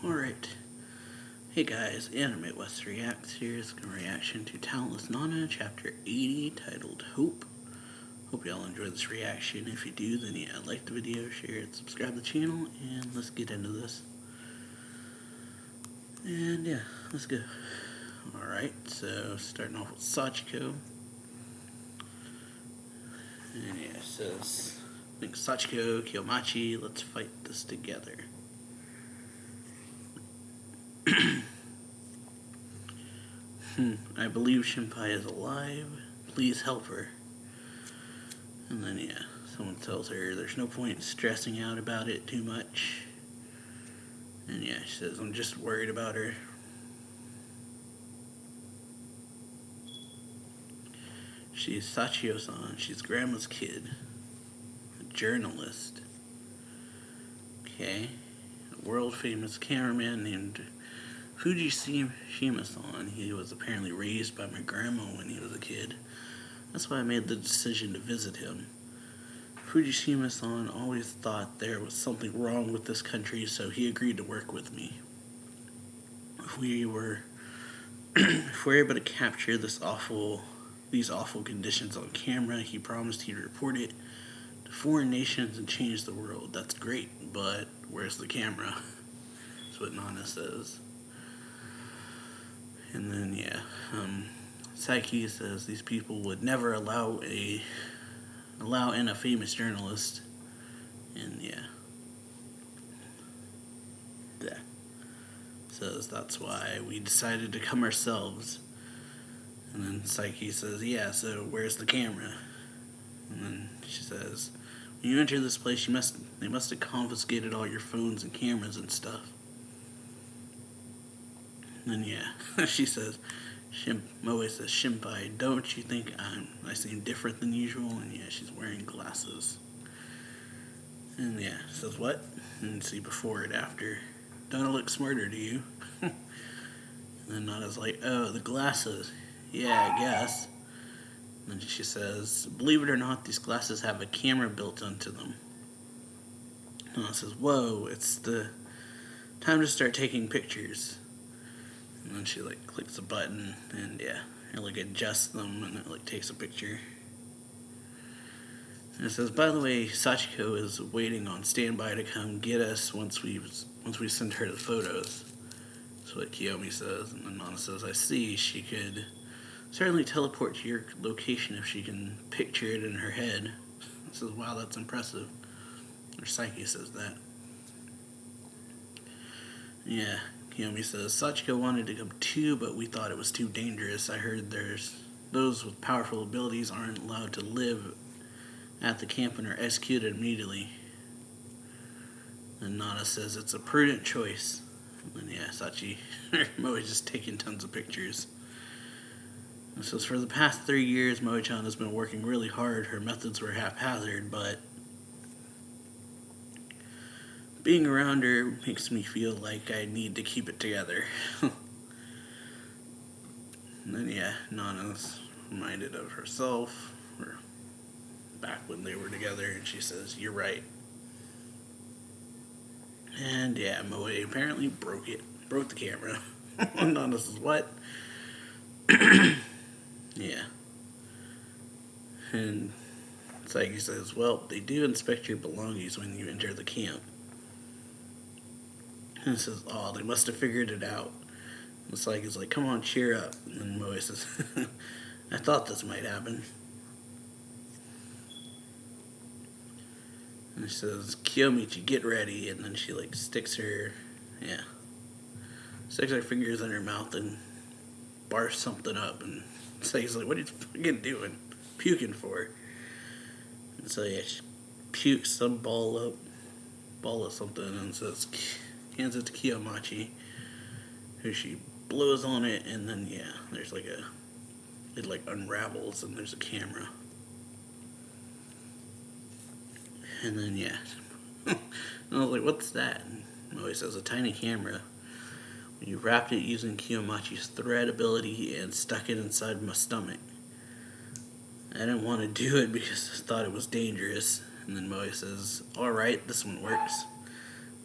Alright. Hey guys, AnimeWestReacts here is a reaction to Talentless Nana, Chapter 80, titled Hope. Hope y'all enjoy this reaction. If you do, then yeah, like the video, share it, subscribe to the channel, and let's get into this. And yeah, let's go. Alright, so starting off with Sachiko. And yeah, it says, I think Sachiko, Kiyomi, let's fight this together. I believe Shinpai is alive. Please help her. And then, yeah, someone tells her there's no point in stressing out about it too much. And yeah, she says, I'm just worried about her. She's Sachio-san. She's Grandma's kid. A journalist. Okay. A world-famous cameraman named Fujishima-san. He was apparently raised by my grandma when he was a kid. That's why I made the decision to visit him. Fujishima-san always thought there was something wrong with this country, so he agreed to work with me. If we were able to capture these awful conditions on camera, he promised he'd report it to foreign nations and change the world. That's great, but where's the camera? That's what Nana says. And then, yeah, Sachiko says these people would never allow in a famous journalist. And, yeah. That says that's why we decided to come ourselves. And then Sachiko says, yeah, so where's the camera? And then she says, when you enter this place, they must have confiscated all your phones and cameras and stuff. And then, yeah, she says, Moe says, Shinpai, don't you think I seem different than usual? And yeah, she's wearing glasses. And yeah, says, what? And see before and after. Don't I look smarter to you? And then Nana's like, oh, the glasses. Yeah, I guess. And then she says, believe it or not, these glasses have a camera built into them. And Nana says, whoa, it's the time to start taking pictures. And then she clicks a button and yeah, it adjusts them and it takes a picture. And it says, by the way, Sachiko is waiting on standby to come get us once we send her the photos. That's what Kiyomi says. And then Nana says, I see, she could certainly teleport to your location if she can picture it in her head. It says, wow, that's impressive. Or Sachiko says that. Yeah. Kiyomi says, Sachiko wanted to come too, but we thought it was too dangerous. I heard those with powerful abilities aren't allowed to live at the camp and are executed immediately. And Nana says it's a prudent choice. And then, yeah, Moe is just taking tons of pictures. And says, for the past 3 years, Moe-chan has been working really hard. Her methods were haphazard, but being around her makes me feel like I need to keep it together. And then, yeah, Nana's reminded of herself, or back when they were together, and she says, you're right. And, yeah, Moe apparently broke the camera. Nana says, what? Yeah. And Sachiko says, well, they do inspect your belongings when you enter the camp. And it says, oh, they must have figured it out. And Sachiko's like, come on, cheer up. And then Moe says, I thought this might happen. And she says, Kiyomi, get ready. And then she sticks her fingers in her mouth and barfs something up. And Sachiko's like, what are you fucking doing? Puking for? And so yeah, she pukes some ball of something, and says, hands it to Kiyomi, who she blows on it, and then yeah, there's it unravels and there's a camera. And then yeah, and I was like, what's that? And Moe says, a tiny camera. When you wrapped it using Kiyomi's thread ability and stuck it inside my stomach. I didn't want to do it because I thought it was dangerous. And then Moe says, alright, this one works.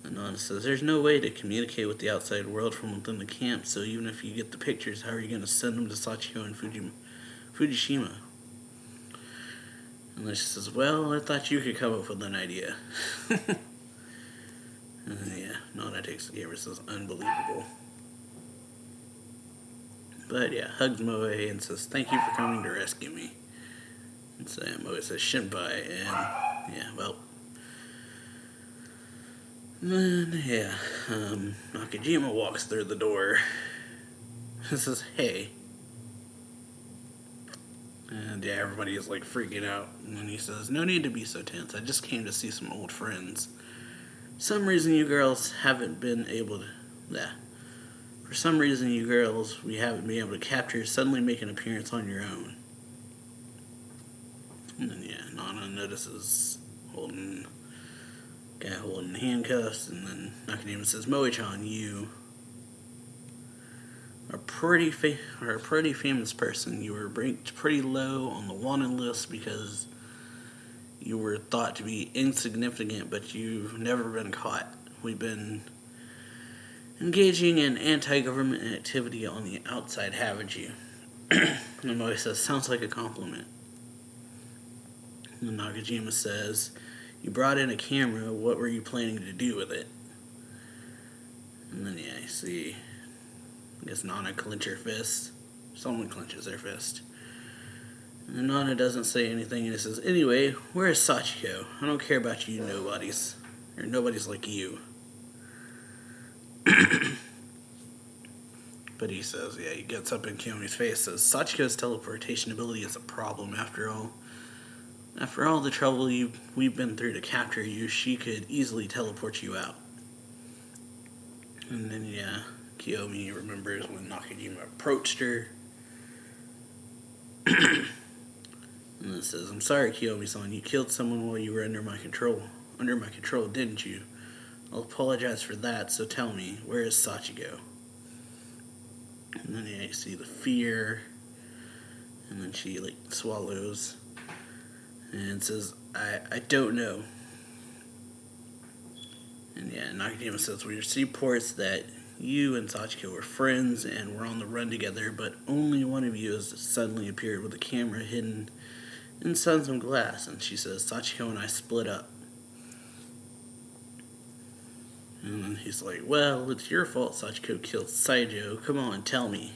And Nana says, there's no way to communicate with the outside world from within the camp, so even if you get the pictures, how are you going to send them to Sachiko and Fujishima? And then she says, well, I thought you could come up with an idea. And then, yeah, Nana takes the camera and says, unbelievable. But yeah, hugs Moe and says, thank you for coming to rescue me. And so yeah, Moe says, Shinpai, and yeah, well. Then, yeah, Nakajima walks through the door and says, hey. And yeah, everybody is like freaking out. And then he says, no need to be so tense. I just came to see some old friends. For some reason you girls haven't been able to... Yeah. For some reason you girls we haven't been able to capture suddenly make an appearance on your own. And then yeah, Nana notices guy holding handcuffs, and then Nakajima says, Moe-chan, you are a pretty famous person. You were ranked pretty low on the wanted list because you were thought to be insignificant, but you've never been caught. We've been engaging in anti-government activity on the outside, haven't you? And Moe says, sounds like a compliment. And Nakajima says, you brought in a camera, what were you planning to do with it? And then, yeah, you see, I guess Nana clench her fist. Someone clenches their fist. And then Nana doesn't say anything, and he says, anyway, where is Sachiko? I don't care about you nobodies. Or nobody's like you. But he says, yeah, he gets up in Kiyomi's face, says, Sachiko's teleportation ability is a problem after all. After all the trouble we've been through to capture you, she could easily teleport you out. And then, yeah, Kiyomi remembers when Nakajima approached her. And it says, I'm sorry, Kiyomi-san, you killed someone while you were under my control, didn't you? I'll apologize for that, so tell me, where is Sachiko? And then, yeah, you see the fear, and then she, like, swallows. And says, I don't know. And yeah, Nakajima says, we received reports that you and Sachiko were friends and were on the run together, but only one of you has suddenly appeared with a camera hidden inside some glass. And she says, Sachiko and I split up. And then he's like, well, it's your fault Sachiko killed Saijo. Come on, tell me.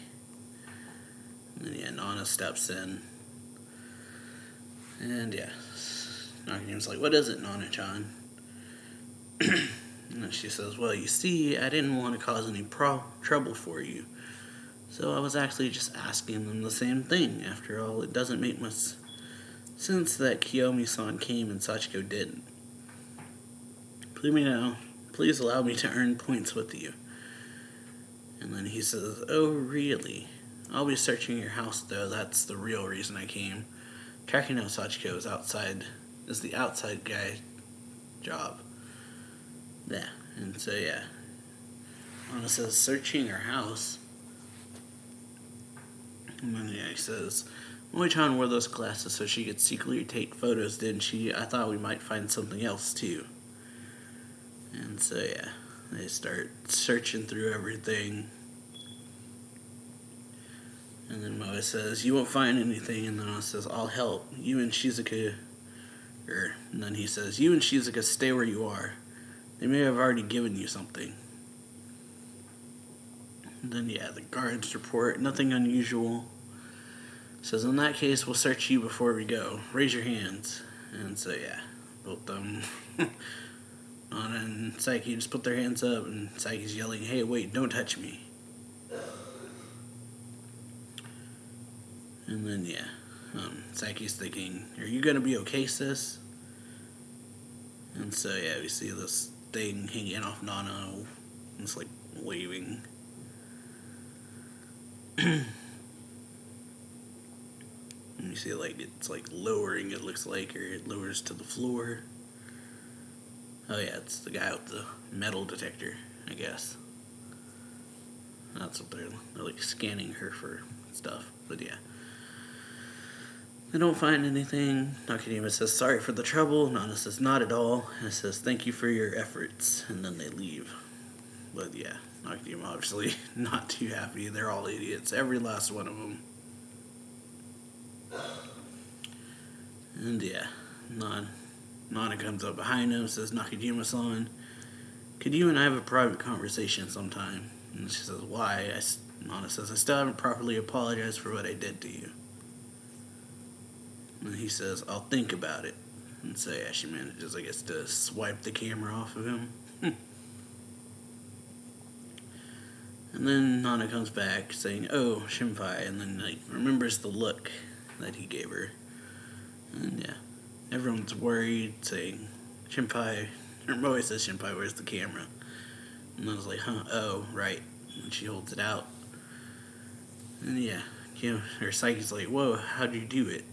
And then yeah, Nana steps in. And yeah, Nakajima's like, what is it, Nana-chan? And then she says, well, you see, I didn't want to cause any trouble for you. So I was actually just asking them the same thing. After all, it doesn't make much sense that Kiyomi-san came and Sachiko didn't. Please allow me to earn points with you. And then he says, oh, really? I'll be searching your house, though. That's the real reason I came. Tracking down Sachiko is the outside guy job. Yeah, and so yeah. Anna says, searching her house. And then yeah, he says, Moe-chan wore those glasses so she could secretly take photos, didn't she? I thought we might find something else too. And so yeah, they start searching through everything. And then Moe says, you won't find anything. And then Anna says, I'll help. You and Shizuka... And then he says, you and Shizuka stay where you are. They may have already given you something. And then, yeah, the guards report, nothing unusual. Says, in that case, we'll search you before we go. Raise your hands. And so, yeah, both them... Anna and Saiki just put their hands up, and Saiki's yelling, hey, wait, don't touch me. And then, yeah, Saiki's thinking, are you going to be okay, sis? And so, yeah, we see this thing hanging off Nana. And it's, like, waving. And you see, like, it's, like, lowering, it looks like, or it lowers to the floor. Oh, yeah, it's the guy with the metal detector, I guess. That's what they're like, scanning her for stuff. But, yeah. They don't find anything. Nakajima says, sorry for the trouble. Nana says, not at all. And it says, thank you for your efforts. And then they leave. But yeah, Nakajima obviously not too happy. They're all idiots. Every last one of them. And yeah, Nana comes up behind him, says, Nakajima-san, could you and I have a private conversation sometime? And she says, why? Nana says, I still haven't properly apologized for what I did to you. And he says, I'll think about it. And so yeah, she manages, I guess, to swipe the camera off of him. And then Nana comes back saying, oh, Shinpai, and then remembers the look that he gave her. And yeah, everyone's worried, saying, Shinpai, or Moe says, Shinpai, where's the camera? And I was like, huh, oh, right. And she holds it out. And yeah, her Psyche's like, whoa, how'd you do it?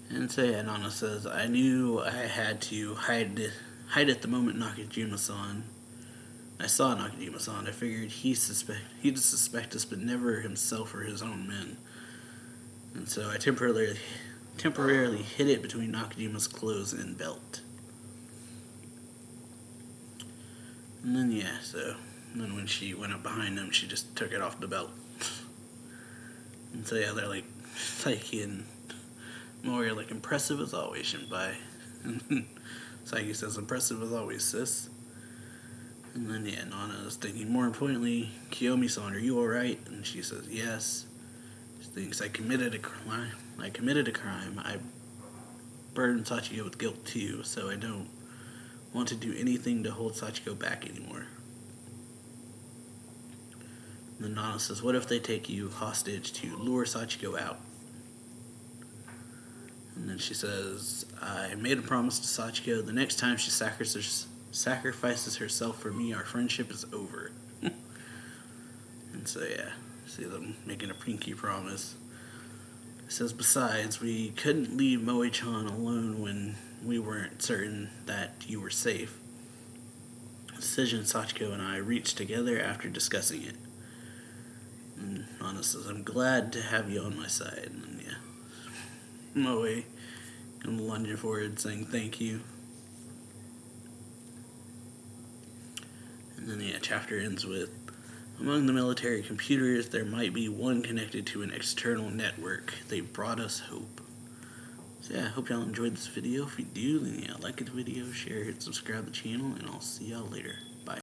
And so yeah, Nana says, I knew I had to hide it the moment Nakajima-san. I saw Nakajima-san. I figured he'd suspect us, but never himself or his own men. And so I temporarily hid it between Nakajima's clothes and belt. And then yeah, then when she went up behind him, she just took it off the belt. And so yeah, they're like Psyche and Moe are like, impressive as always, Shinpai. And Psyche says, impressive as always, sis. And then yeah, Nana is thinking, more importantly, Kiyomi-san, are you alright? And she says, yes. She thinks, I committed a crime. I burdened Sachiko with guilt too, so I don't want to do anything to hold Sachiko back anymore. And then Nana says, what if they take you hostage to lure Sachiko out? And then she says, I made a promise to Sachiko, the next time she sacrifices herself for me, our friendship is over. And so yeah, see them making a pinky promise. It says, besides, we couldn't leave Moe-chan alone when we weren't certain that you were safe. A decision Sachiko and I reached together after discussing it. And Nana says, I'm glad to have you on my side. And then yeah, Moe comes lunging forward saying thank you. And then yeah, chapter ends with, among the military computers, there might be one connected to an external network. They brought us hope. So yeah, I hope y'all enjoyed this video. If you do, then yeah, like the video, share it, subscribe to the channel, and I'll see y'all later.